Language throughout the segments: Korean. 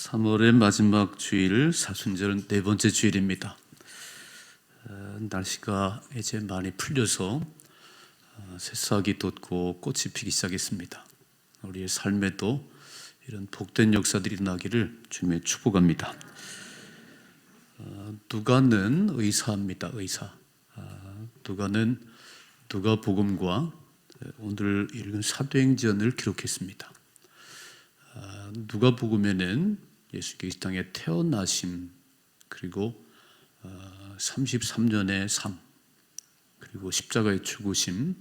3월의 마지막 주일 사순절 네 번째 주일입니다. 날씨가 이제 많이 풀려서 새싹이 돋고 꽃이 피기 시작했습니다. 우리의 삶에도 이런 복된 역사들이 일어나기를 주님의 축복합니다. 누가는 의사입니다. 의사. 누가는 누가복음과 오늘 읽은 사도행전을 기록했습니다. 누가복음에는 예수께서 이 땅에 태어나심, 그리고 33년의 삶, 그리고 십자가의 죽으심,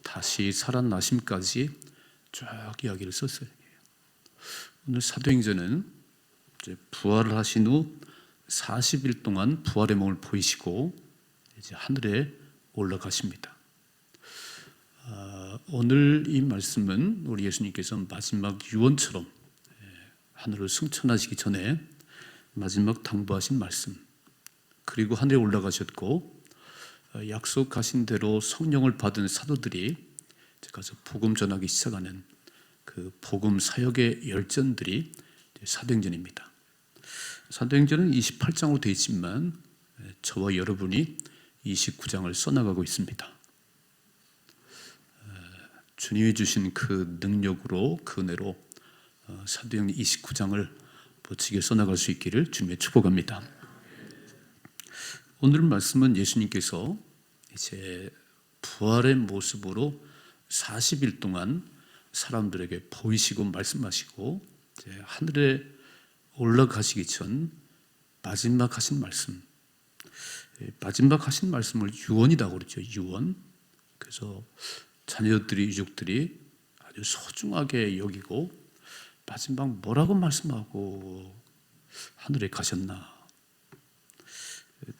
다시 살아나심까지 쭉 이야기를 썼어요. 오늘 사도행전은 이제 부활을 하신 후 40일 동안 부활의 몸을 보이시고 이제 하늘에 올라가십니다. 오늘 이 말씀은 우리 예수님께서 마지막 유언처럼 하늘을 승천하시기 전에 마지막 당부하신 말씀, 그리고 하늘에 올라가셨고 약속하신 대로 성령을 받은 사도들이 가서 복음 전하기 시작하는 그 복음 사역의 열전들이 사도행전입니다. 사도행전은 28장으로 되어 있지만 저와 여러분이 29장을 써나가고 있습니다. 주님이 주신 그 능력으로, 그 은혜로 사도행전 29장을 멋지게 써나갈 수 있기를 주님의 축복합니다. 오늘 말씀은 예수님께서 이제 부활의 모습으로 40일 동안 사람들에게 보이시고 말씀하시고 이제 하늘에 올라가시기 전 마지막 하신 말씀, 마지막 하신 말씀을 유언이라고 그러죠. 유언. 그래서 자녀들이, 유족들이 아주 소중하게 여기고 마지막 뭐라고 말씀하고 하늘에 가셨나.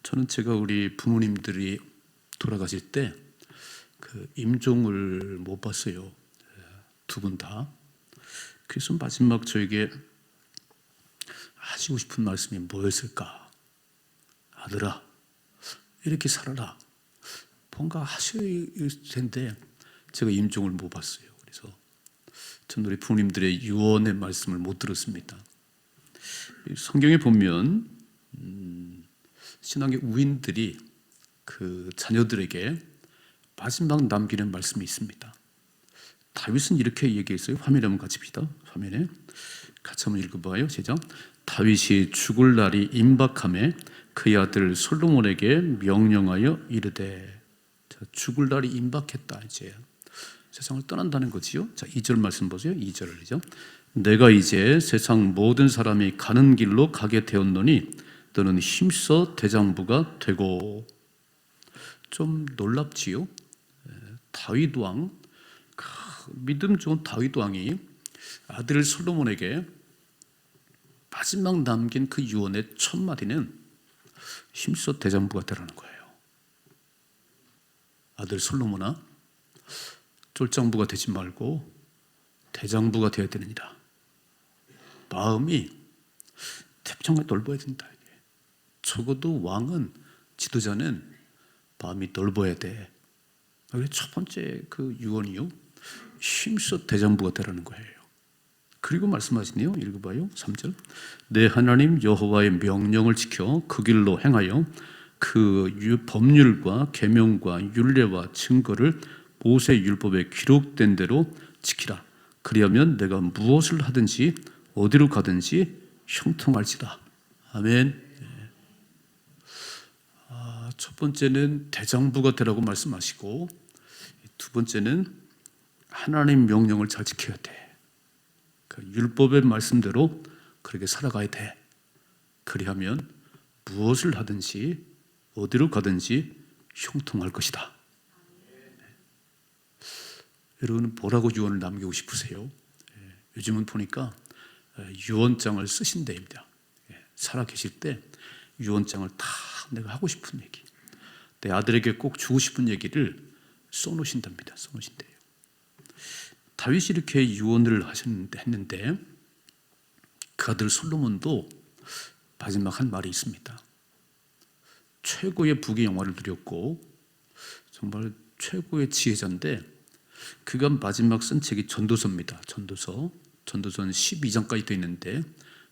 저는 제가 우리 부모님들이 돌아가실 때 그 임종을 못 봤어요. 두 분 다. 그래서 마지막 저에게 하시고 싶은 말씀이 뭐였을까? 아들아, 이렇게 살아라. 뭔가 하실 텐데 제가 임종을 못 봤어요. 그래서 전 우리 부모님들의 유언의 말씀을 못 들었습니다. 성경에 보면 신앙의 우인들이 그 자녀들에게 마지막 남기는 말씀이 있습니다. 다윗은 이렇게 얘기했어요. 화면에 한번 같이 봅시다. 화면에 같이 한번 읽어봐요. 시작. 다윗이 죽을 날이 임박함에 그의 아들 솔로몬에게 명령하여 이르되. 자, 죽을 날이 임박했다. 이제 세상을 떠난다는 거지요. 자, 2절 말씀 보세요. 2절이죠. 내가 이제 세상 모든 사람이 가는 길로 가게 되었노니 너는 힘써 대장부가 되고. 좀 놀랍지요. 다윗 왕, 믿음 좋은 다윗 왕이 아들 솔로몬에게 마지막 남긴 그 유언의 첫 마디는 힘써 대장부가 되라는 거예요. 아들 솔로몬아, 쫄장부가 되지 말고 대장부가 되어야 되느니라. 마음이 태평하게 넓어야 된다. 적어도 왕은, 지도자는 마음이 넓어야 돼. 첫 번째 그 유언이요, 힘써 대장부가 되라는 거예요. 그리고 말씀하시네요. 읽어봐요. 3절. 내 하나님 여호와의 명령을 지켜 그 길로 행하여 그 법률과 계명과 율례와 증거를 모세 율법에 기록된 대로 지키라. 그리하면 내가 무엇을 하든지 어디로 가든지 형통할지라. 아멘. 첫 번째는 대장부가 되라고 말씀하시고, 두 번째는 하나님 명령을 잘 지켜야 돼. 그 율법의 말씀대로 그렇게 살아가야 돼. 그리하면 무엇을 하든지 어디로 가든지 형통할 것이다. 여러분은 뭐라고 유언을 남기고 싶으세요? 요즘은 보니까 유언장을 쓰신답니다. 살아 계실 때 유언장을 다 내가 하고 싶은 얘기, 내 아들에게 꼭 주고 싶은 얘기를 써놓으신답니다. 써놓으신대요. 다윗이 이렇게 유언을 했는데 그 아들 솔로몬도 마지막 한 말이 있습니다. 최고의 부귀 영화를 누렸고 정말 최고의 지혜자인데 그가 마지막 쓴 책이 전도서입니다. 전도서 12장까지 되어 있는데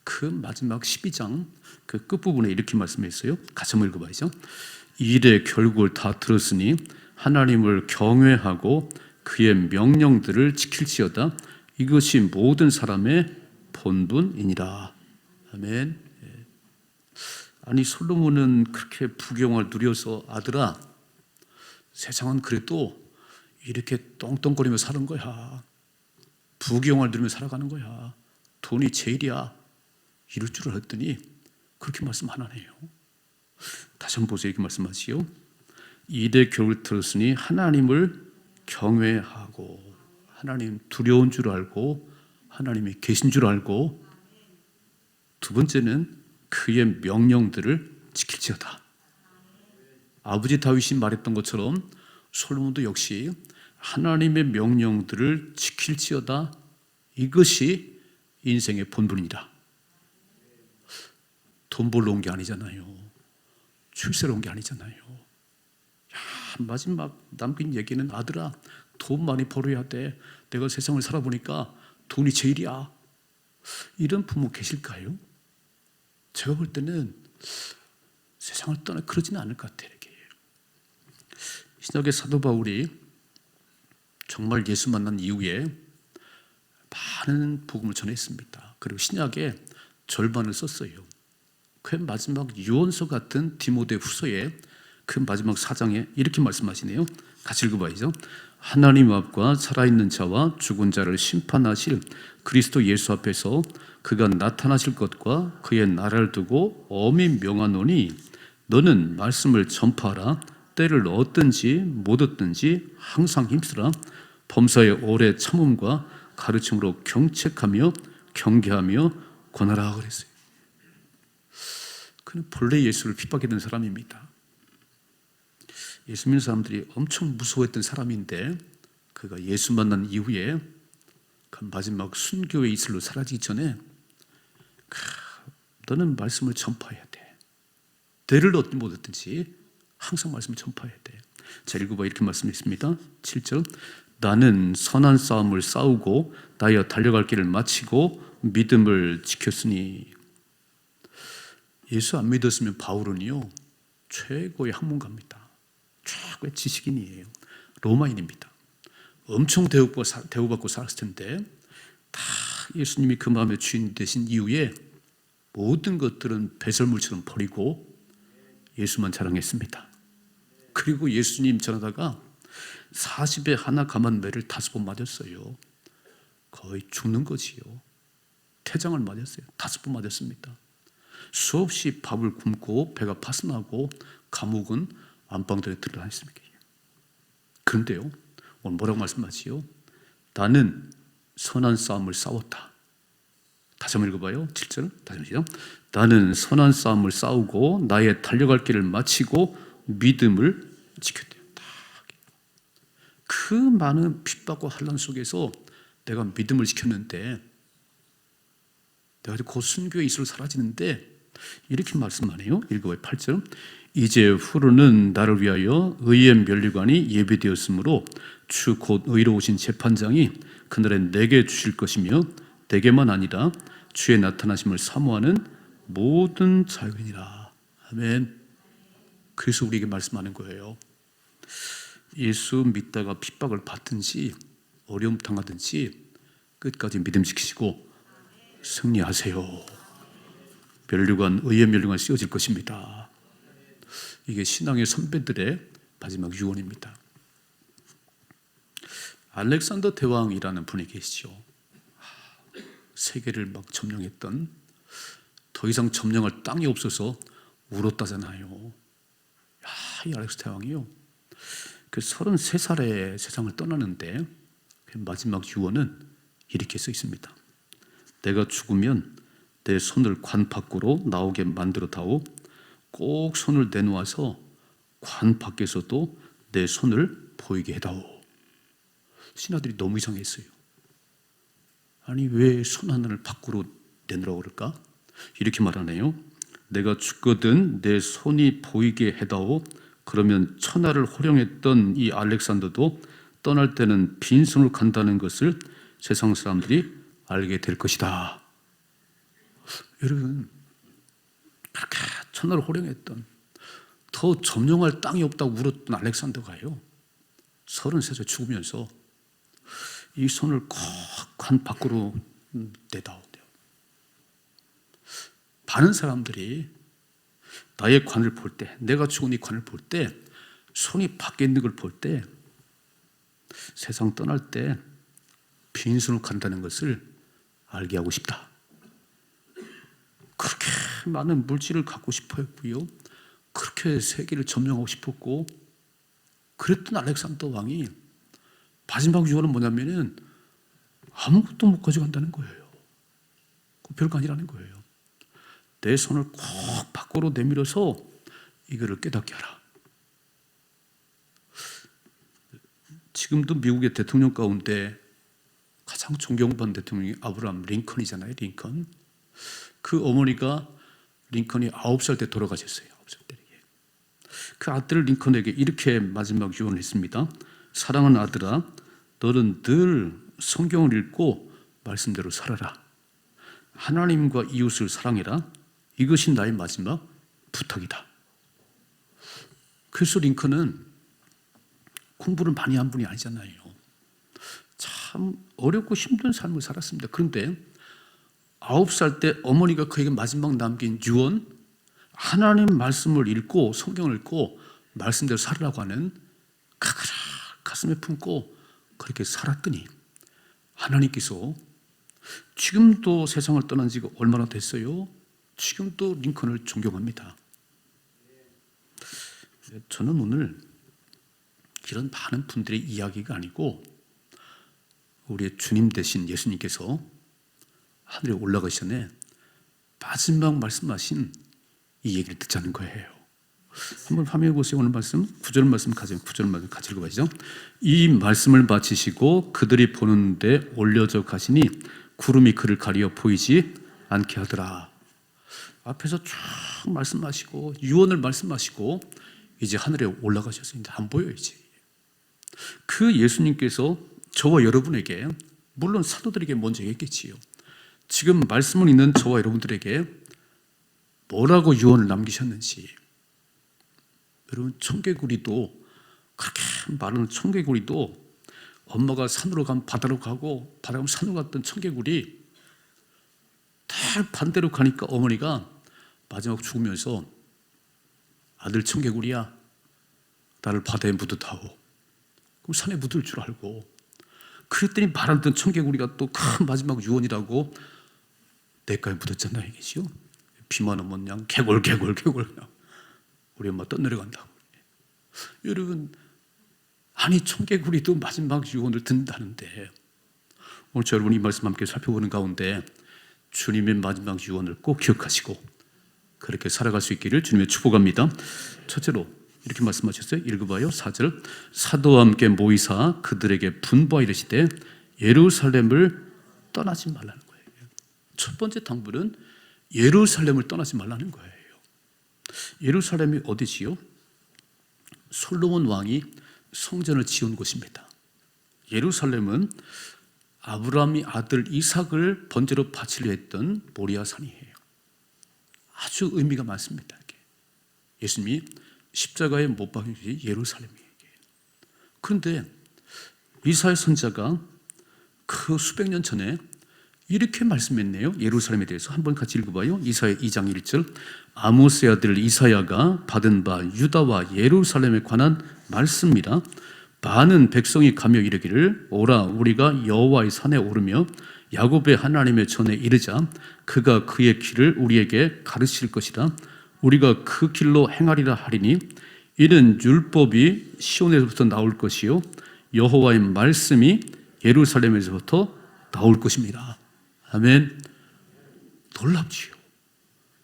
그 마지막 12장 그 끝부분에 이렇게 말씀했어요. 같이 한번 읽어봐야죠. 일의 결국을 다 들었으니 하나님을 경외하고 그의 명령들을 지킬지어다. 이것이 모든 사람의 본분이니라. 아멘. 아니 솔로몬은 그렇게 부귀영화를 누려서 아들아, 세상은 그래도 이렇게 똥똥거리며 사는 거야. 부귀영화를 누리며 살아가는 거야. 돈이 제일이야. 이럴 줄 알았더니 그렇게 말씀 안 하네요. 다시 한번 보세요. 이렇게 말씀하시오. 이대 교를 들었으니 하나님을 경외하고, 하나님 두려운 줄 알고, 하나님이 계신 줄 알고, 두 번째는 그의 명령들을 지킬지어다. 아버지 다윗이 말했던 것처럼 솔로몬도 역시 하나님의 명령들을 지킬지어다. 이것이 인생의 본분이다. 돈 벌러 온 게 아니잖아요. 출세로 온 게 아니잖아요. 마지막 남긴 얘기는 아들아, 돈 많이 벌어야 돼. 내가 세상을 살아보니까 돈이 제일이야. 이런 부모 계실까요? 제가 볼 때는 세상을 떠나 그러지는 않을 것 같아요. 이렇게. 신약의 사도 바울이 정말 예수 만난 이후에 많은 복음을 전했습니다. 그리고 신약의 절반을 썼어요. 그 마지막 유언서 같은 디모데 후서에 그 마지막 4장에 이렇게 말씀하시네요. 같이 읽어봐야죠. 하나님 앞과 살아있는 자와 죽은 자를 심판하실 그리스도 예수 앞에서 그가 나타나실 것과 그의 나라를 두고 엄히 명하노니 너는 말씀을 전파하라. 때를 얻든지 못 얻든지 항상 힘쓰라. 범사의 오래 참음과 가르침으로 경책하며 경계하며 권하라 그랬어요. 그는 본래 예수를 핍박했던 사람입니다. 예수 믿는 사람들이 엄청 무서워했던 사람인데 그가 예수 만난 이후에 그 마지막 순교의 이슬로 사라지기 전에 너는 말씀을 전파해야 돼. 때를 얻든 못 얻든지 항상 말씀을 전파해야 돼. 자, 읽어봐. 이렇게 말씀했습니다. 7절. 나는 선한 싸움을 싸우고 나여 달려갈 길을 마치고 믿음을 지켰으니. 예수 안 믿었으면 바울은요 최고의 학문가입니다. 최고의 지식인이에요. 로마인입니다. 엄청 대우받고 살았을 텐데 다 예수님이 그 마음의 주인 되신 이후에 모든 것들은 배설물처럼 버리고 예수만 자랑했습니다. 그리고 예수님 전하다가 40에 하나 감한 매를 5번 맞았어요. 거의 죽는 거지요. 태장을 맞았어요. 5번 맞았습니다. 수없이 밥을 굶고 배가 파산하고 감옥은 안방들에 들어다녔습니다. 그런데요, 오늘 뭐라고 말씀하지요? 나는 선한 싸움을 싸웠다. 다시 한번 읽어봐요. 7절 다시 한번 시작. 나는 선한 싸움을 싸우고 나의 달려갈 길을 마치고 믿음을 지켰다. 그 많은 핍박과 환난 속에서 내가 믿음을 지켰는데 내가 곧 순교의 이슬로 사라지는데 이렇게 말씀하네요. 읽어봐요. 8절. 이제 후로는 나를 위하여 의의 면류관이 예비되었으므로 주 곧 의로우신 재판장이 그날에 내게 주실 것이며 내게만 아니라 주의 나타나심을 사모하는 모든 자유인이라. 아멘. 그래서 우리에게 말씀하는 거예요. 예수 믿다가 핍박을 받든지 어려움 당하든지 끝까지 믿음 지키시고 승리하세요. 면류관, 의의 면류관 씌워질 것입니다. 이게 신앙의 선배들의 마지막 유언입니다. 알렉산더 대왕이라는 분이 계시죠. 세계를 막 점령했던, 더 이상 점령할 땅이 없어서 울었다잖아요. 이 알렉산더 대왕이요. 그 33살에 세상을 떠나는데 그 마지막 유언은 이렇게 써 있습니다. 내가 죽으면 내 손을 관 밖으로 나오게 만들어 다오. 꼭 손을 내놓아서 관 밖에서도 내 손을 보이게 해다오. 신하들이 너무 이상했어요. 아니 왜 손 하나를 밖으로 내놓으라고 그럴까? 이렇게 말하네요. 내가 죽거든 내 손이 보이게 해다오. 그러면 천하를 호령했던 이 알렉산더도 떠날 때는 빈손으로 간다는 것을 세상 사람들이 알게 될 것이다. 여러분, 그렇게 천하를 호령했던, 더 점령할 땅이 없다고 울었던 알렉산더가요, 33세 죽으면서 이 손을 꼭 관 밖으로 내다오대요. 많은 사람들이 나의 관을 볼 때, 내가 죽은 이 관을 볼 때, 손이 밖에 있는 걸 볼 때, 세상 떠날 때 빈손으로 간다는 것을 알게 하고 싶다. 그렇게 많은 물질을 갖고 싶어 했고요, 그렇게 세계를 점령하고 싶었고, 그랬던 알렉산더 왕이 마지막 유언은 뭐냐면은 아무것도 못 가져간다는 거예요. 별거 아니라는 거예요. 내 손을 꼭 밖으로 내밀어서 이거를 깨닫게 하라. 지금도 미국의 대통령 가운데 가장 존경받는 대통령이 아브라함 링컨이잖아요. 링컨. 그 어머니가 링컨이 9살 때 돌아가셨어요. 9살 때. 그 아들 링컨에게 이렇게 마지막 유언을 했습니다. 사랑하는 아들아, 너는 늘 성경을 읽고 말씀대로 살아라. 하나님과 이웃을 사랑해라. 이것이 나의 마지막 부탁이다. 그래서 링컨은 공부를 많이 한 분이 아니잖아요. 참 어렵고 힘든 삶을 살았습니다. 그런데 9살 때 어머니가 그에게 마지막 남긴 유언, 하나님 말씀을 읽고 성경을 읽고 말씀대로 살으라고 하는 가슴에 품고 그렇게 살았더니 하나님께서 지금도 세상을 떠난 지가 얼마나 됐어요? 지금도 링컨을 존경합니다. 저는 오늘 이런 많은 분들의 이야기가 아니고 우리의 주님 되신 예수님께서 하늘에 올라가기 전에 마지막 말씀하신 이 얘기를 듣자는 거예요. 한번 화면에 보세요. 오늘 말씀 9절 말씀 가지고 9절 말씀 같이 읽어봐야죠. 이 말씀을 마치시고 그들이 보는데 올려져 가시니 구름이 그를 가리어 보이지 않게 하더라. 앞에서 쭉 말씀하시고 유언을 말씀하시고 이제 하늘에 올라가셨어요. 이제 안 보여요. 이제 그 예수님께서 저와 여러분에게, 물론 사도들에게 먼저 얘기했겠지요. 지금 말씀을 읽는 저와 여러분들에게 뭐라고 유언을 남기셨는지. 여러분, 청개구리도, 그렇게 많은 청개구리도 엄마가 산으로 가면 바다로 가고 바다로 가면 산으로 갔던 청개구리 다 반대로 가니까 어머니가 마지막 죽으면서 아들 청개구리야, 나를 바다에 묻어다오. 그럼 산에 묻을 줄 알고, 그랬더니 말하던 청개구리가 또 큰 마지막 유언이라고 내가에 묻었잖아요. 이게지요. 비만 오면 그냥 개골 우리 엄마 떠내려간다고. 여러분, 아니 청개구리도 마지막 유언을 듣는다는데, 오늘 저 여러분 이 말씀 함께 살펴보는 가운데 주님의 마지막 유언을 꼭 기억하시고 그렇게 살아갈 수 있기를 주님의 축복합니다. 첫째로 이렇게 말씀하셨어요. 읽어봐요. 4절. 사도와 함께 모이사 그들에게 분부하 이르시되 예루살렘을 떠나지 말라는 거예요. 첫 번째 당부는 예루살렘을 떠나지 말라는 거예요. 예루살렘이 어디지요? 솔로몬 왕이 성전을 지은 곳입니다. 예루살렘은 아브라함이 아들 이삭을 번제로 바치려 했던 모리아 산이에요. 아주 의미가 많습니다. 예수님이 십자가에 못 박힌 곳이 예루살렘이에요. 그런데 이사야 선지자가 그 수백 년 전에 이렇게 말씀했네요. 예루살렘에 대해서 한번 같이 읽어봐요. 이사야 2장 1절. 아모스의 아들 이사야가 받은 바 유다와 예루살렘에 관한 말씀이라. 많은 백성이 가며 이르기를 오라 우리가 여호와의 산에 오르며 야곱의 하나님의 전에 이르자 그가 그의 길을 우리에게 가르칠 것이라. 우리가 그 길로 행하리라 하리니 이는 율법이 시온에서부터 나올 것이요 여호와의 말씀이 예루살렘에서부터 나올 것입니다. 아멘. 놀랍지요.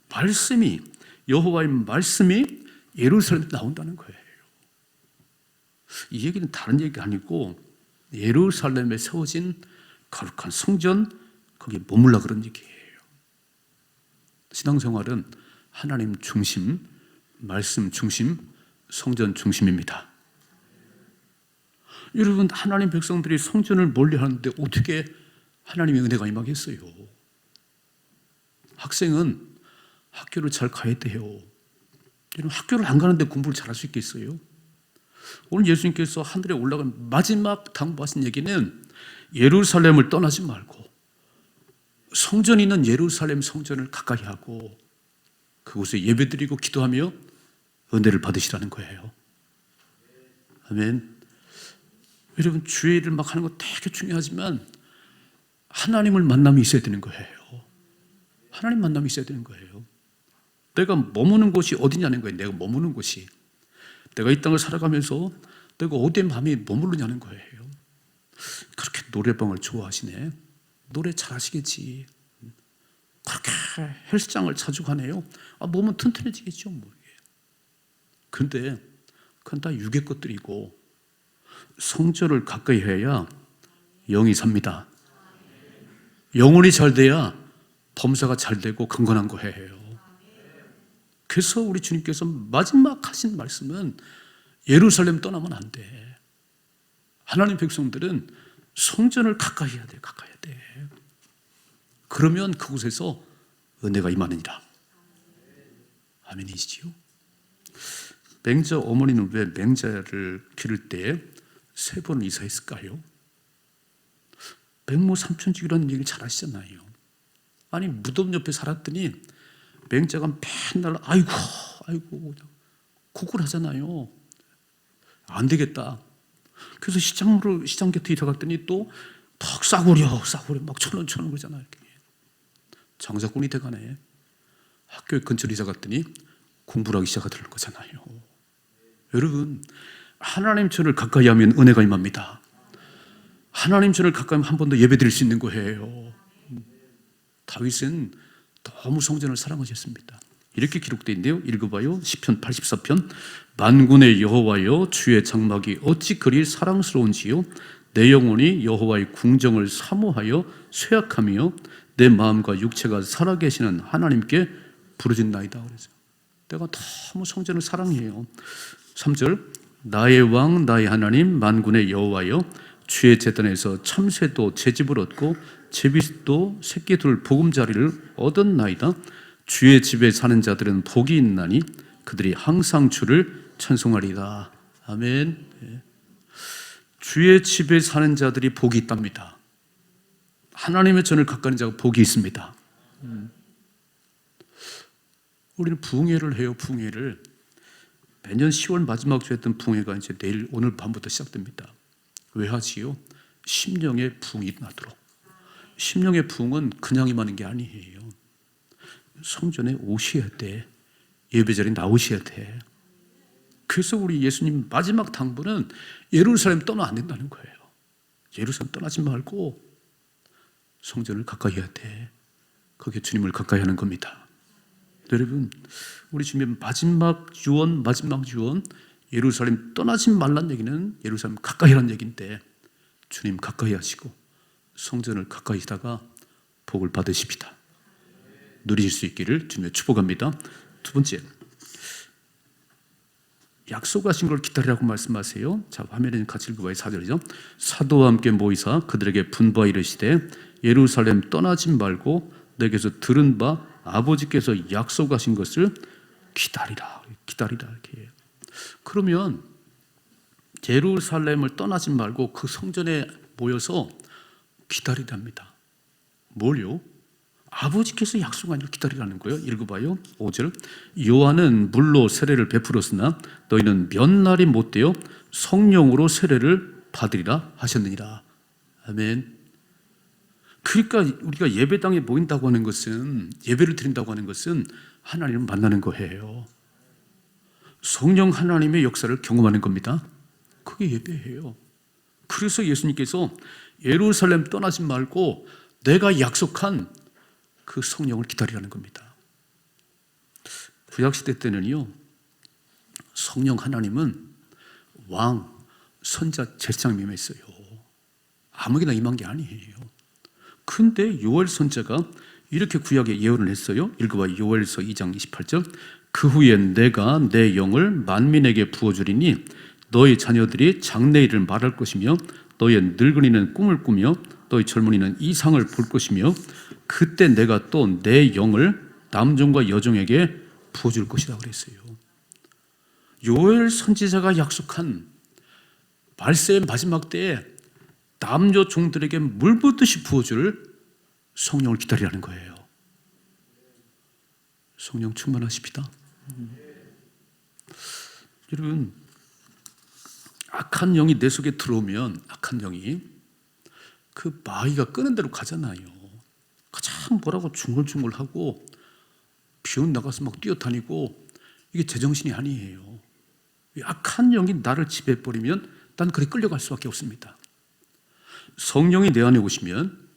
말씀이, 여호와의 말씀이 예루살렘에 나온다는 거예요. 이 얘기는 다른 얘기가 아니고 예루살렘에 세워진 거룩한 성전, 거기에 머물라 그런 얘기예요. 신앙생활은 하나님 중심, 말씀 중심, 성전 중심입니다. 여러분, 하나님 백성들이 성전을 멀리 하는데 어떻게 하나님의 은혜가 임하겠어요? 학생은 학교를 잘 가야 돼요. 여러분, 학교를 안 가는데 공부를 잘할 수 있겠어요? 오늘 예수님께서 하늘에 올라간 마지막 당부하신 얘기는 예루살렘을 떠나지 말고 성전이 있는 예루살렘 성전을 가까이 하고 그곳에 예배드리고 기도하며 은혜를 받으시라는 거예요. 아멘. 여러분, 주의 일을 막 하는 거 되게 중요하지만 하나님을 만남이 있어야 되는 거예요. 하나님 만남이 있어야 되는 거예요. 내가 머무는 곳이 어디냐는 거예요. 내가 머무는 곳이. 내가 이 땅을 살아가면서 내가 어디에 마음이 머무르냐는 거예요. 그렇게 노래방을 좋아하시네. 노래 잘하시겠지. 그렇게 헬스장을 자주 가네요. 몸은 튼튼해지겠죠. 그런데 그건 다 육의 것들이고 성전을 가까이 해야 영이 삽니다. 영혼이 잘 돼야 범사가 잘 되고 건강한 거예요. 그래서 우리 주님께서 마지막 하신 말씀은 예루살렘 떠나면 안 돼. 하나님 백성들은 성전을 가까이 해야 돼. 가까이 해야 돼. 그러면 그곳에서 은혜가 임하느니라. 아멘이시지요? 맹자 어머니는 왜 맹자를 기를 때 3번을 이사했을까요? 맹모 삼천직이라는 얘기를 잘 하시잖아요. 아니, 무덤 옆에 살았더니 맹자가 맨날 아이고 구걸하잖아요. 안 되겠다. 그래서 시장 곁에 들어갔더니 또 턱 싸구려 막 철렁철렁 그러잖아요. 장사꾼이 돼가네. 학교 근처로 이사 갔더니 공부를 하기 시작하더라는 거잖아요. 여러분, 하나님 전을 가까이 하면 은혜가 임합니다. 하나님 전을 가까이 하면 한 번 더 예배 드릴 수 있는 거예요. 다윗은 너무 성전을 사랑하셨습니다. 이렇게 기록되어 있는데요. 읽어봐요. 시편 84편. 만군의 여호와여, 주의 장막이 어찌 그리 사랑스러운지요. 내 영혼이 여호와의 궁정을 사모하여 쇠약하며 내 마음과 육체가 살아계시는 하나님께 부르짖나이다. 그래서 내가 너무 성전을 사랑해요. 3절. 나의 왕 나의 하나님 만군의 여호와여, 주의 제단에서 참새도 제 집을 얻고 제비도 새끼 둘 보금자리를 얻었나이다. 주의 집에 사는 자들은 복이 있나니 그들이 항상 주를 찬송하리다. 아멘. 주의 집에 사는 자들이 복이 있답니다. 하나님의 전을 가까이 하는 자가 복이 있습니다. 우리는 부흥회를 해요. 부흥회를 매년 10월 마지막 주에 했던 부흥회가 이제 내일 오늘 밤부터 시작됩니다. 왜 하지요? 심령의 부흥이 나도록. 심령의 부흥은 그냥 임하는 게 아니에요. 성전에 오셔야 돼. 예배자리에 나오셔야 돼. 그래서 우리 예수님 마지막 당부는 예루살렘 떠나 안 된다는 거예요. 예루살렘 떠나지 말고 성전을 가까이 해야 돼. 그게 주님을 가까이 하는 겁니다. 여러분, 우리 주님의 마지막 유언 예루살렘 떠나지 말란 얘기는 예루살렘 가까이 하는 얘기인데 주님 가까이 하시고 성전을 가까이 하다가 복을 받으십니다. 누리실 수 있기를 주님의 축복합니다. 2번째, 약속하신 걸 기다리라고 말씀하세요. 자, 화면에 같이 읽어봐요. 4절이죠. 사도와 함께 모이사 그들에게 분부하 이르시되 예루살렘 떠나지 말고 내게서 들은 바 아버지께서 약속하신 것을 기다리라 이렇게. 그러면 예루살렘을 떠나지 말고 그 성전에 모여서 기다리랍니다. 뭘요? 아버지께서 약속한 일 기다리라는 거예요. 읽어봐요. 5절. 요한은 물로 세례를 베풀었으나 너희는 몇 날이 못되어 성령으로 세례를 받으리라 하셨느니라. 아멘. 그러니까 우리가 예배당에 모인다고 하는 것은, 예배를 드린다고 하는 것은 하나님을 만나는 거예요. 성령 하나님의 역사를 경험하는 겁니다. 그게 예배예요. 그래서 예수님께서 예루살렘 떠나지 말고 내가 약속한 그 성령을 기다리라는 겁니다. 구약시대 때는요, 성령 하나님은 왕, 선자, 제사장에 임했어요. 아무개나 임한 게 아니에요. 근데 요엘 선자가 이렇게 구약에 예언을 했어요. 읽어봐. 요엘서 2장 28절. 그 후에 내가 내 영을 만민에게 부어주리니 너희 자녀들이 장래일을 말할 것이며 너희 늙은이는 꿈을 꾸며 너희 젊은이는 이상을 볼 것이며 그때 내가 또 내 영을 남종과 여종에게 부어줄 것이다 그랬어요. 요엘 선지자가 약속한 말세의 마지막 때에 남녀 종들에게 물 붓듯이 부어줄 성령을 기다리라는 거예요. 성령 충만하십니다. 여러분, 악한 영이 내 속에 들어오면 악한 영이 그 마귀가 끄는 대로 가잖아요. 가장 뭐라고 중얼중얼하고 비온 나가서 막 뛰어다니고 이게 제정신이 아니에요. 악한 영이 나를 지배해버리면 난 그리 끌려갈 수밖에 없습니다. 성령이 내 안에 오시면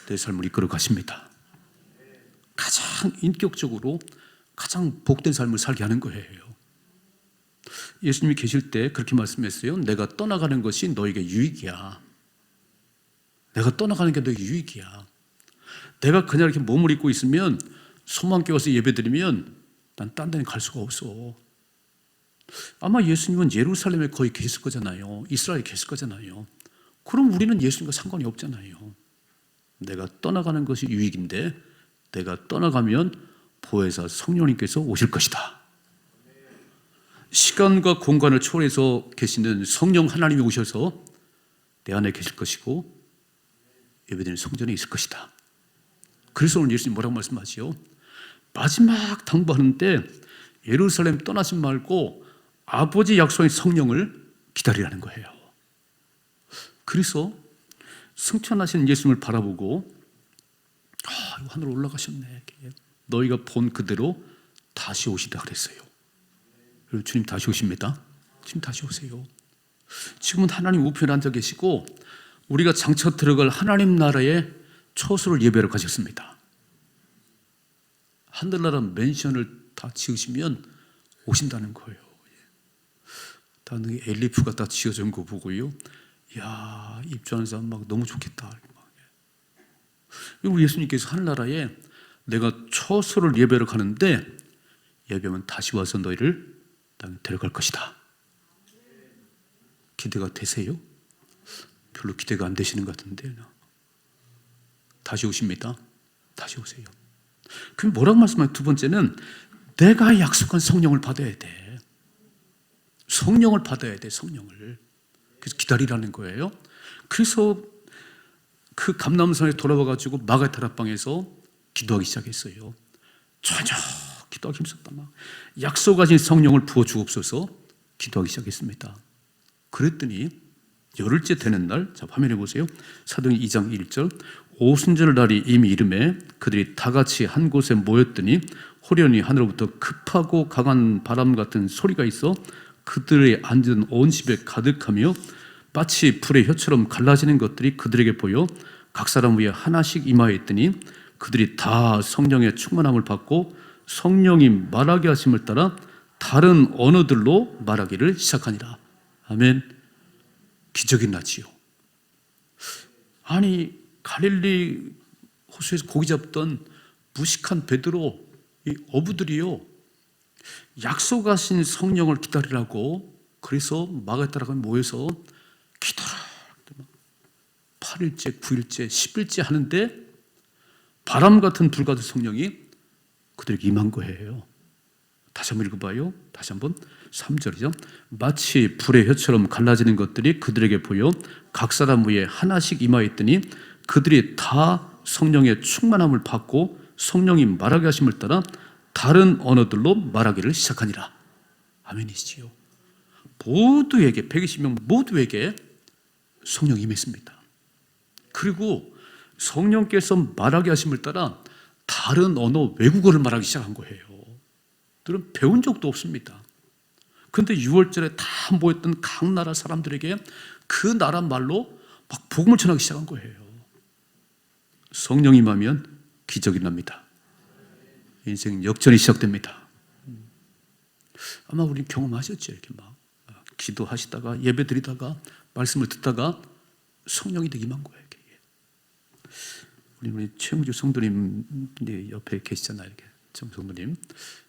내 삶을 이끌어 가십니다. 가장 인격적으로 가장 복된 삶을 살게 하는 거예요. 예수님이 계실 때 그렇게 말씀했어요. 내가 떠나가는 것이 너에게 유익이야. 내가 떠나가는 게 너에게 유익이야. 내가 그냥 이렇게 몸을 입고 있으면 손만 깨워서 예배드리면 난 딴 데는 갈 수가 없어. 아마 예수님은 예루살렘에 거의 계실 거잖아요. 이스라엘에 계실 거잖아요. 그럼 우리는 예수님과 상관이 없잖아요. 내가 떠나가는 것이 유익인데 내가 떠나가면 보혜사 성령님께서 오실 것이다. 시간과 공간을 초월해서 계시는 성령 하나님이 오셔서 내 안에 계실 것이고 예배드리는 성전에 있을 것이다. 그래서 오늘 예수님 뭐라고 말씀하시죠? 마지막 당부하는데 예루살렘 떠나지 말고 아버지 약속의 성령을 기다리라는 거예요. 그래서 승천하신 예수님을 바라보고 하늘로 올라가셨네. 너희가 본 그대로 다시 오시다 그랬어요. 주님 다시 오십니다. 지금 다시 오세요. 지금은 하나님 우편에 앉아 계시고 우리가 장차 들어갈 하나님 나라의 처소를 예배로 가셨습니다. 하늘나라 맨션을 다 지으시면 오신다는 거예요. 나는 엘리프가 다 지어진 거 보고요. 야, 입주하는 사람 막 너무 좋겠다. 우리 예수님께서 하늘나라에 내가 처소를 예배로 가는데 예배하면 다시 와서 너희를 데려갈 것이다. 기대가 되세요? 별로 기대가 안 되시는 것 같은데. 다시 오십니다. 다시 오세요. 그럼 뭐라고 말씀하세요? 두 번째는 내가 약속한 성령을 받아야 돼. 성령을 받아야 돼. 성령을. 그래서 기다리라는 거예요. 그래서 그 감람산에 돌아와가지고 마가의 다락방에서 기도하기 시작했어요. 전혀 기도하기 힘썼다. 막 약속하신 성령을 부어주옵소서 기도하기 시작했습니다. 그랬더니 열흘째 되는 날, 자 화면에 보세요. 사도행전 2장 1절. 오순절 날이 이미 이름에 그들이 다 같이 한 곳에 모였더니 호련히 하늘로부터 급하고 강한 바람 같은 소리가 있어 그들의 앉은 온 집에 가득하며 마치 불의 혀처럼 갈라지는 것들이 그들에게 보여 각 사람 위에 하나씩 임하였더니 그들이 다 성령의 충만함을 받고 성령이 말하게 하심을 따라 다른 언어들로 말하기를 시작하니라. 아멘. 기적이 나지요. 아니 갈릴리 호수에서 고기 잡던 무식한 베드로 이 어부들이요 약속하신 성령을 기다리라고 그래서 마가에 따라가 모여서 기도를 8일째, 9일째, 10일째 하는데 바람 같은 불 같은 성령이 그들에게 임한 거예요. 다시 한번 읽어봐요. 다시 한번 3절이죠. 마치 불의 혀처럼 갈라지는 것들이 그들에게 보여 각 사람 위에 하나씩 임하였더니 그들이 다 성령의 충만함을 받고 성령이 말하게 하심을 따라 다른 언어들로 말하기를 시작하니라. 아멘이시지요. 모두에게 120명 모두에게 성령이 임했습니다. 그리고 성령께서 말하게 하심을 따라 다른 언어 외국어를 말하기 시작한 거예요. 그들은 배운 적도 없습니다. 그런데 6월절에 다 모였던 각 나라 사람들에게 그 나라 말로 막 복음을 전하기 시작한 거예요. 성령이 임하면 기적이 납니다. 인생 역전이 시작됩니다. 아마 우리 경험하셨죠. 이렇게 막 기도하시다가 예배 드리다가 말씀을 듣다가 성령이 되게 임한 거예요. 우리 최영주 성도님 옆에 계시잖아요. 이렇게 성도님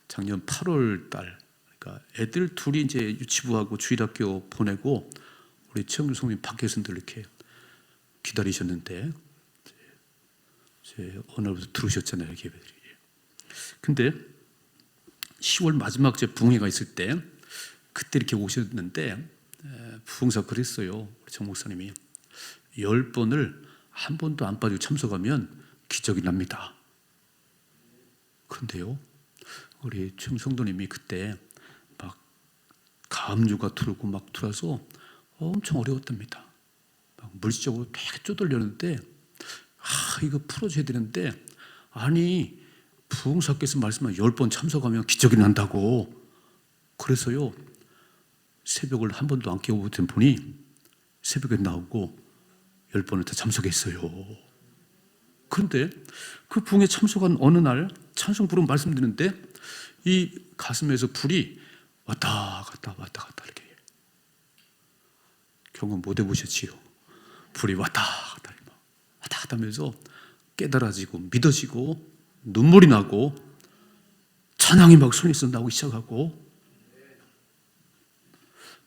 작년 8월 달 그러니까 애들 둘이 이제 유치부하고 주일학교 보내고 우리 최영주 성도님 밖에서 늘 이렇게 기다리셨는데 제 오늘부터 들으셨잖아요, 예배들이. 근데 10월 마지막 제 부흥회가 있을 때 그때 이렇게 오셨는데 부흥사 그랬어요. 우리 정 목사님이 10번을 한 번도 안 빠지고 참석하면 기적이 납니다. 그런데요, 우리 최 성도님이 그때 막 가압류가 들어오고 막 들어와서 엄청 어려웠답니다. 막 물질적으로 되게 쪼들렸는데 이거 풀어줘야 되는데, 아니 부흥사께서 말씀한 10번 참석하면 기적이 난다고. 그래서요, 새벽을 한 번도 안 깨고 된 분이 새벽에 나오고 10번을 다 참석했어요. 그런데 그 부흥에 참석한 어느 날 찬송 부르면 말씀드리는데 이 가슴에서 불이 왔다 갔다 왔다 갔다 이렇게 경험 못 해보셨지요? 불이 왔다 갔다 왔다 갔다 하면서 깨달아지고 믿어지고 눈물이 나고 찬양이 막 손에서 나오기 시작하고,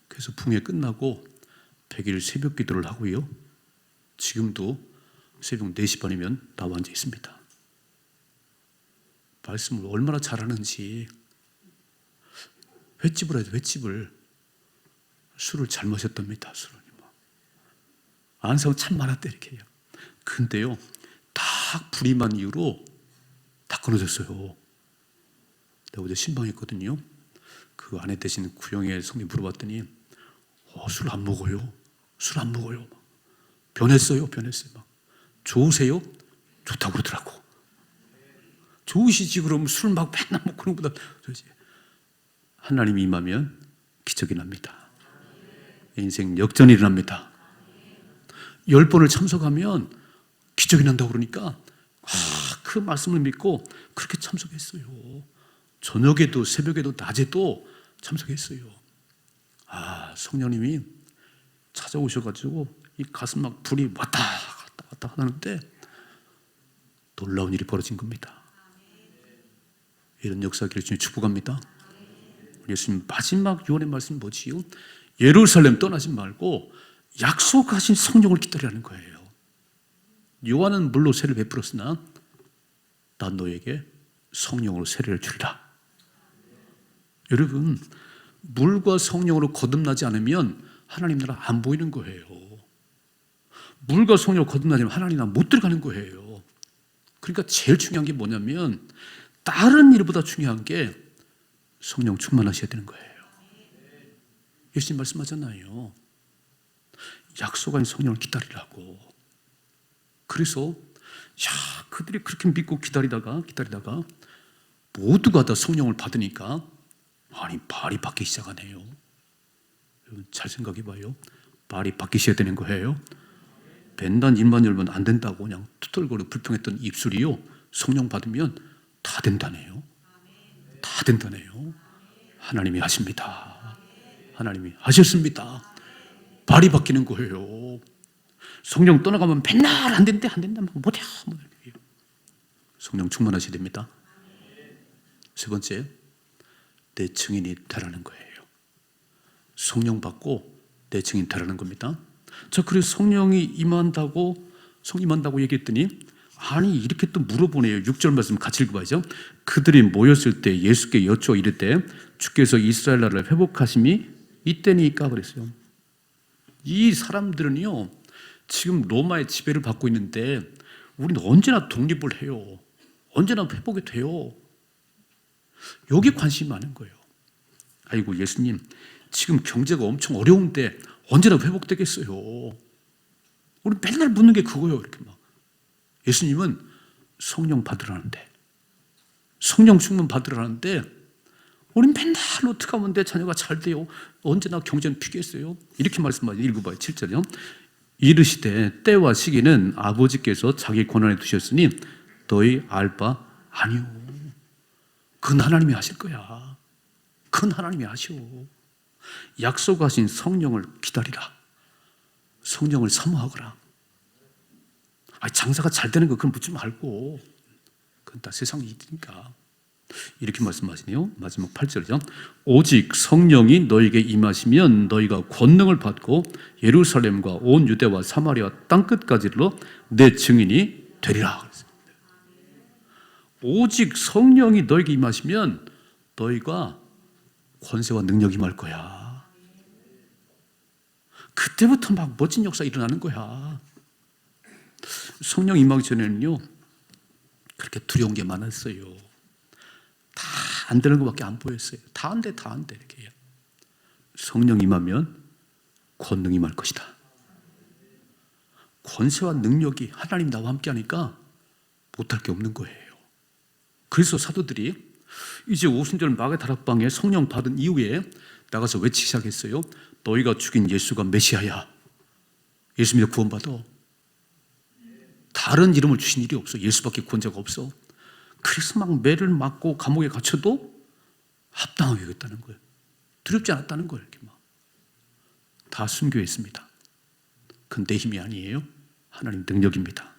그래서 부흥회 끝나고 100일 새벽 기도를 하고요, 지금도 새벽 4시 반이면 나와 앉아 있습니다. 말씀을 얼마나 잘하는지. 횟집을 해도 횟집을 술을 잘 마셨답니다. 술을 아는 사람 참 많았대 이렇게 해요. 근데요, 딱 불임한 이유로 다 끊어졌어요. 내가 어제 신방했거든요. 그 아내 되시는 구영의 성님 물어봤더니 술 안 먹어요. 술 안 먹어요. 변했어요. 막. 좋으세요? 좋다고 그러더라고. 좋으시지 그럼 술 막 맨날 먹고 그런 것보다. 하나님이 임하면 기적이 납니다. 인생 역전이 일어납니다. 10번을 참석하면 기적이 난다고 그러니까 그 말씀을 믿고 그렇게 참석했어요. 저녁에도 새벽에도 낮에도 참석했어요. 성령님이 찾아오셔가지고 이 가슴 막 불이 왔다 갔다 하는데 놀라운 일이 벌어진 겁니다. 이런 역사기를 주님 축복합니다. 예수님 마지막 유언의 말씀이 뭐지요? 예루살렘 떠나지 말고 약속하신 성령을 기다리라는 거예요. 요한은 물로 세를 베풀었으나 난 너에게 성령으로 세례를 주리라. 여러분, 물과 성령으로 거듭나지 않으면 하나님 나라 안 보이는 거예요. 물과 성령으로 거듭나지 않으면 하나님 나라 못 들어가는 거예요. 그러니까 제일 중요한 게 뭐냐면 다른 일보다 중요한 게 성령 충만하셔야 되는 거예요. 예수님 말씀하잖아요. 약속한 성령을 기다리라고. 그래서 그들이 그렇게 믿고 기다리다가 모두가 다 성령을 받으니까 발이 바뀌기 시작하네요. 여러분 잘 생각해 봐요. 발이 바뀌셔야 되는 거예요. 벤단 입만 열면 안 된다고 그냥 투덜거리고 불평했던 입술이요, 성령 받으면 다 된다네요. 다 된다네요. 하나님이 하십니다. 하나님이 하셨습니다. 발이 바뀌는 거예요. 성령 떠나가면 맨날 안 된다 못해. 성령 충만하셔야 됩니다. 세 번째, 내 증인이 되라는 거예요. 성령 받고 내 증인 되라는 겁니다. 그래서 성령이 임한다고 얘기했더니 이렇게 또 물어보네요. 6절 말씀 같이 읽어봐야죠. 그들이 모였을 때 예수께 여쭈어 이르되 주께서 이스라엘 나라를 회복하심이 이때니까 그랬어요. 이 사람들은요, 지금 로마의 지배를 받고 있는데 우리는 언제나 독립을 해요. 언제나 회복이 돼요. 여기에 관심이 많은 거예요. 아이고 예수님, 지금 경제가 엄청 어려운데 언제나 회복되겠어요. 우리 맨날 묻는 게 그거예요. 이렇게 막. 예수님은 성령 받으라는데, 성령 충만 받으라는데 우리 맨날 어떻게 하면 내 자녀가 잘 돼요? 언제나 경제는 피겠어요? 이렇게 말씀하죠. 읽어봐요. 7절이요. 이르시되 때와 시기는 아버지께서 자기 권한에 두셨으니 너희 알 바 아니오. 그건 하나님이 하실 거야. 그건 하나님이 하셔. 약속하신 성령을 기다리라. 성령을 사모하거라. 장사가 잘 되는 거 그건 묻지 말고, 그건 다 세상 일이니까. 이렇게 말씀하시네요. 마지막 8절이죠. 오직 성령이 너에게 임하시면 너희가 권능을 받고 예루살렘과 온 유대와 사마리아 땅끝까지로 내 증인이 되리라. 오직 성령이 너에게 임하시면 너희가 권세와 능력이 임할 거야. 그때부터 막 멋진 역사 일어나는 거야. 성령 임하기 전에는요, 그렇게 두려운 게 많았어요. 다 안 되는 것밖에 안 보였어요. 다 안 돼, 다 안 돼. 이렇게. 성령 임하면 권능 임할 것이다. 권세와 능력이 하나님 나와 함께 하니까 못할 게 없는 거예요. 그래서 사도들이 이제 오순절 마가 다락방에 성령 받은 이후에 나가서 외치기 시작했어요. 너희가 죽인 예수가 메시아야. 예수 믿어 구원받아. 다른 이름을 주신 일이 없어. 예수밖에 구원자가 없어. 그래서 막 매를 맞고 감옥에 갇혀도 합당하게 여겼다는 거예요. 두렵지 않았다는 거예요. 이렇게 막. 다 순교했습니다. 그건 내 힘이 아니에요. 하나님 능력입니다.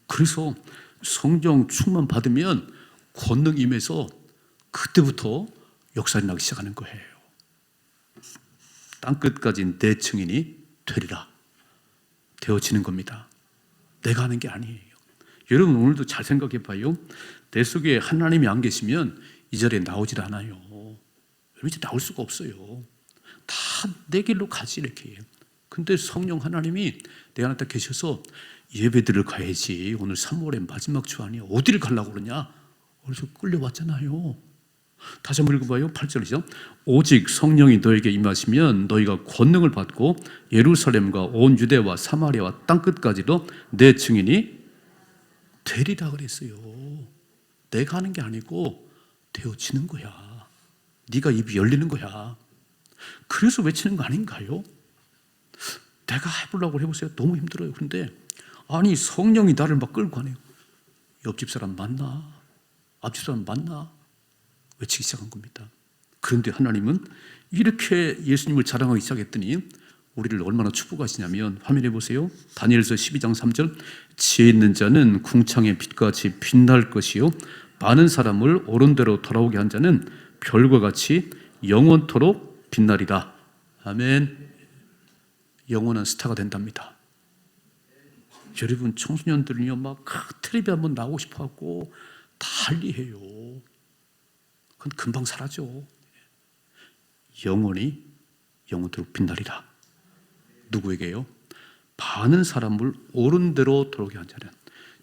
그래서 성령 충만 받으면 권능 임해서 그때부터 역사가 나기 시작하는 거예요. 땅끝까지 내 증인이 되리라. 되어지는 겁니다. 내가 하는 게 아니에요. 여러분 오늘도 잘 생각해 봐요. 내 속에 하나님이 안 계시면 이 자리에 나오질 않아요. 여러분 이제 나올 수가 없어요. 다 내 길로 가지 이렇게 해요. 근데 성령 하나님이 내 안에 딱 계셔서 예배드릴 가야지. 오늘 3월의 마지막 주 아니야. 어디를 가려고 그러냐? 그래서 끌려왔잖아요. 다시 한번 읽어봐요. 8절이죠. 오직 성령이 너에게 임하시면 너희가 권능을 받고 예루살렘과 온 유대와 사마리아와 땅끝까지도 내 증인이 되리라 그랬어요. 내가 하는 게 아니고 되어지는 거야. 네가 입이 열리는 거야. 그래서 외치는 거 아닌가요? 내가 해보려고 해보세요. 너무 힘들어요. 그런데 아니 성령이 나를 막 끌고 가네요. 옆집 사람 만나? 앞집 사람 만나? 외치기 시작한 겁니다. 그런데 하나님은 이렇게 예수님을 자랑하기 시작했더니 우리를 얼마나 축복하시냐면 화면에 보세요. 다니엘서 12장 3절 지혜 있는 자는 궁창의 빛같이 빛날 것이요 많은 사람을 옳은 대로 돌아오게 한 자는 별과 같이 영원토록 빛나리라. 아멘. 영원한 스타가 된답니다. 여러분 청소년들은요 막 텔레비 한번 나오고 싶어하고 다 할리해요. 그건 금방 사라져. 영원히 영원토록 빛나리라. 누구에게요? 많은 사람을 옳은 대로 돌아오게 한 자는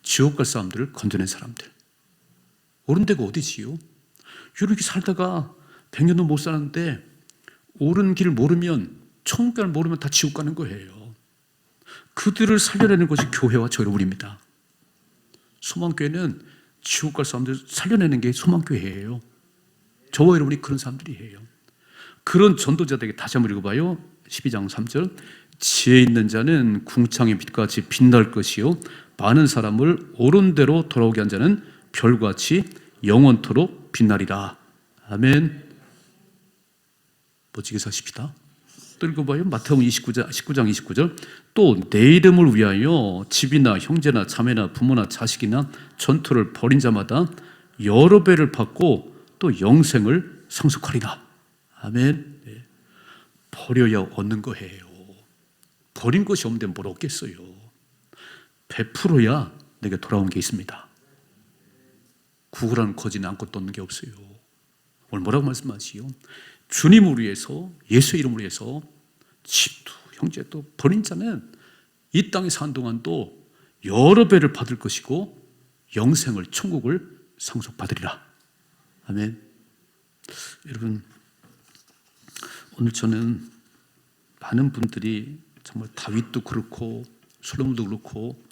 지옥 갈 사람들을 건져낸 사람들. 옳은 데가 어디지요? 이렇게 살다가 100년도 못 사는데 옳은 길 모르면 천국을 모르면 다 지옥 가는 거예요. 그들을 살려내는 것이 교회와 저 여러분입니다. 소망교회는 지옥 갈 사람들 살려내는 게 소망교회예요. 저와 여러분이 그런 사람들이에요. 그런 전도자들에게 다시 한번 읽어봐요. 12장 3절 지혜 있는 자는 궁창의 빛같이 빛날 것이요 많은 사람을 옳은 대로 돌아오게 한 자는 별같이 영원토록 빛나리라. 아멘. 멋지게 사십시다. 또 읽어봐요. 마태복음 19장 29절 또 내 이름을 위하여 집이나 형제나 자매나 부모나 자식이나 전투를 벌인 자마다 여러 배를 받고 또 영생을 상속하리라. 아멘. 네. 버려야 얻는 거예요. 버린 것이 없는데 뭘 얻겠어요. 베풀어야 내게 돌아오는 게 있습니다. 구걸하는 거지는 아무것도 얻는 게 없어요. 오늘 뭐라고 말씀하시요? 주님을 위해서 예수의 이름을 위해서 집도 형제도 버린 자는 이 땅에 사는 동안도 여러 배를 받을 것이고 영생을 천국을 상속받으리라. 아멘. 여러분 오늘 저는 많은 분들이 정말 다윗도 그렇고 솔로몬도 그렇고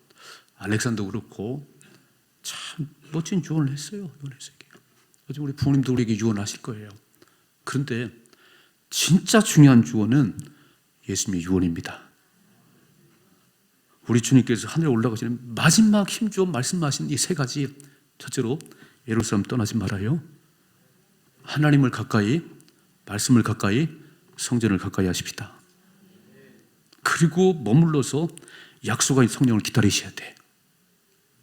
알렉산더도 그렇고 참 멋진 유언을 했어요. 어제 우리 부모님도 우리에게 유언하실 거예요. 그런데 진짜 중요한 유언은 예수님의 유언입니다. 우리 주님께서 하늘에 올라가시는 마지막 힘주어 말씀하신 이 세 가지. 첫째로 예루살렘 떠나지 말아요. 하나님을 가까이, 말씀을 가까이, 성전을 가까이 하십시다. 그리고 머물러서 약속한 성령을 기다리셔야 돼.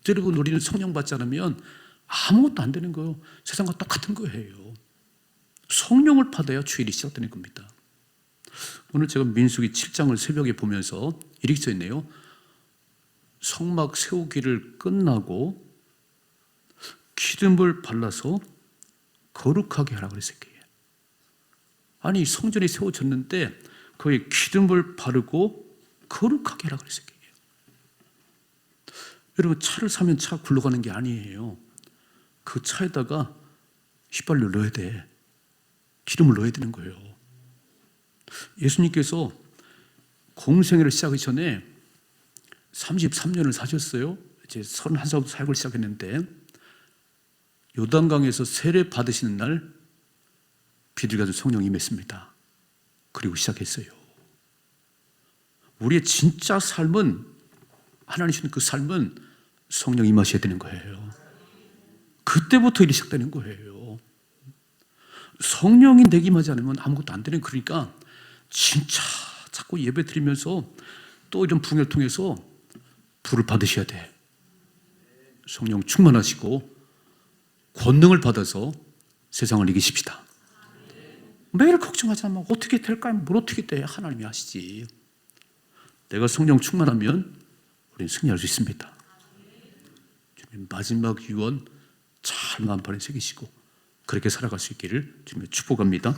여러분 우리는 성령 받지 않으면 아무것도 안 되는 거예요. 세상과 똑같은 거예요. 성령을 받아야 주일이 시작되는 겁니다. 오늘 제가 민수기 7장을 새벽에 보면서 이렇게 써 있네요. 성막 세우기를 끝나고 기름을 발라서 거룩하게 하라 그랬어요. 아니 성전이 세워졌는데 거기에 기름을 바르고 거룩하게 하라 그랬어요. 여러분 차를 사면 차 굴러가는 게 아니에요. 그 차에다가 휘발유를 넣어야 돼. 기름을 넣어야 되는 거예요. 예수님께서 공생애를 시작하기 전에 33년을 사셨어요. 이제 31살부터 사역을 시작했는데 요단강에서 세례 받으시는 날 비둘기가 성령이 임했습니다. 그리고 시작했어요. 우리의 진짜 삶은, 하나님 주신 그 삶은 성령이 임하셔야 되는 거예요. 그때부터 일이 시작되는 거예요. 성령이 내게 임하지 않으면 아무것도 안 되는, 그러니까 진짜 자꾸 예배 드리면서 또 이런 부흥을 통해서 불을 받으셔야 돼. 성령 충만하시고 권능을 받아서 세상을 이기십시다. 매일 걱정하지 마. 어떻게 될까요? 뭘 어떻게 돼? 하나님이 하시지. 내가 성령 충만하면 우리는 승리할 수 있습니다. 주님 마지막 유언 잘 마음판에 새기시고 그렇게 살아갈 수 있기를 주님의 축복합니다.